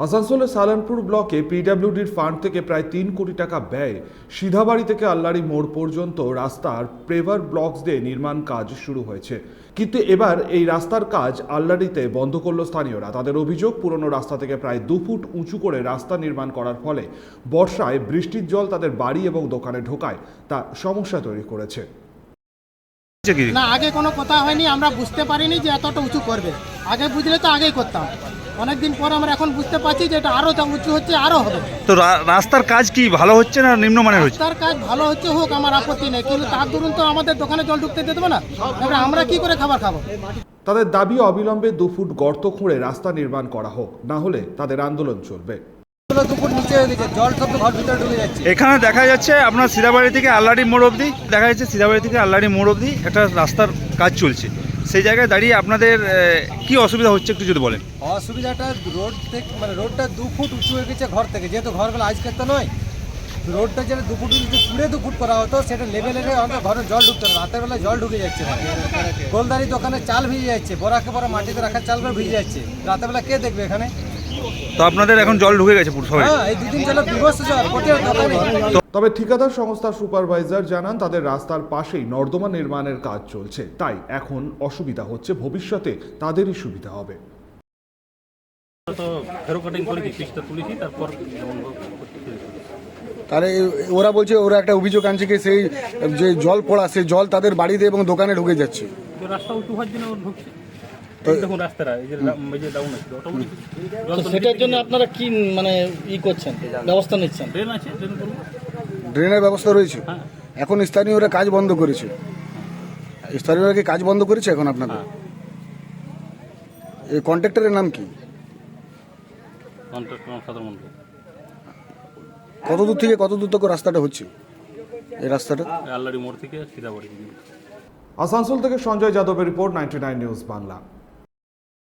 আসানসোলের সালানপুর ব্লকে পিডব্লিউডির ফান্ড থেকে প্রায় ৩ কোটি টাকা ব্যয় সিধাবাড়ি থেকে আল্লাড়ি মোড় পর্যন্ত রাস্তার পেভার ব্লকস দিয়ে নির্মাণ কাজ শুরু হয়েছে। কিন্তু এবার এই রাস্তার কাজ আল্লাড়িতে বন্ধ করল স্থানীয়রা। তাদের অভিযোগ, পুরনো রাস্তা থেকে প্রায় 2 ফুট উঁচু করে রাস্তা নির্মাণ করার ফলে বর্ষায় বৃষ্টির জল তাদের বাড়ি এবং দোকানে ঢোকায় তা সমস্যা তৈরি করেছে। না, আগে কোনো কথা হয়নি, আমরা বুঝতে পারিনি যে এতটা উঁচু করবে। আগে বুঝলে তো আগেই করতাম। অনেকদিন পর আমরা এখন বুঝতে পারছি যে এটা আরো উঁচু হচ্ছে, আরো হবে। তো রাস্তার কাজ কি ভালো হচ্ছে না নিম্নমানের হচ্ছে? রাস্তার কাজ ভালো হচ্ছে, হোক, আমার আপত্তি নেই, কিন্তু তার দরুন তো আমাদের দোকানে জল ঢুকতে দিতে দেবে না। এবার আমরা কি করে খাবার খাবো? তাদের দাবি, অবিলম্বে 2 ফুট গর্ত খুঁড়ে রাস্তা নির্মাণ করা হোক, না হলে তাদের আন্দোলন চলবে। এখানে দেখা যাচ্ছে আপনার সিধাবাড়ি থেকে আল্লাড়ি মোড় অবধি একটা রাস্তার কাজ চলছে। সেই জায়গায় দাঁড়িয়ে আপনাদের কি অসুবিধা হচ্ছে একটু যদি বলেন। অসুবিধাটা রোড থেকে, মানে রোডটা 2 ফুট উঁচু হয়ে গেছে ঘর থেকে, যেহেতু ঘরগুলো আজকের তো নয়। রোডটা যেটা 2 ফুট যদি পুরে 2 ফুট করা হতো, সেটা লেভেলে আমাদের ঘরে জল ঢুকতো না। রাতের বেলা জল ঢুকে যাচ্ছে, গোলদারি দোকানে চাল ভিজে যাচ্ছে, বড়াকে বড় মাটিতে রাখা চালগুলো ভিজে যাচ্ছে। রাতের বেলা কে দেখবে এখানে? তো আপনাদের এখন জল ঢুকে গেছে পুরো সবাই? হ্যাঁ, এই 2 দিন চলে বিভৎস জল প্রতিটা দোকানে। তবে ঠিকাদার সংস্থার সুপারভাইজার জানান, তাদের রাস্তার পাশেই নর্দমা নির্মাণের কাজ চলছে, তাই এখন অসুবিধা হচ্ছে, ভবিষ্যতে তাদেরই সুবিধা হবে। তাহলে ওরা বলছে, ওরা একটা অভিযোগ আনছে কি সেই যে জল পড়া, সেই জল তাদের বাড়িতে এবং দোকানে ঢুকে যাচ্ছে। রাস্তা উঁচু হওয়ার জন্য ঢুকছে। দেখুন রাস্তাটা এই যে ডাউন আছে, অটোমেটিক। সেটার জন্য আপনারা কি মানে করছেন, ব্যবস্থা নিচ্ছেন? ড্রেন আছে, ড্রেন করবো। ড্রেনের ব্যবস্থা রয়েছে। এখন স্থানীয়রা কাজ বন্ধ করেছে। স্থানীয়রা কি কাজ বন্ধ করেছে এখন আপনাদের? এই কন্ট্রাক্টরের নাম কি? কত দূর থেকে কত দূর তক রাস্তাটা হচ্ছে এই রাস্তাটা? আল্লাড়ি মোড় থেকে সিধাবাড়ি। আসানসোল থেকে সঞ্জয় যাদবের রিপোর্ট, 99 নিউজ বাংলা।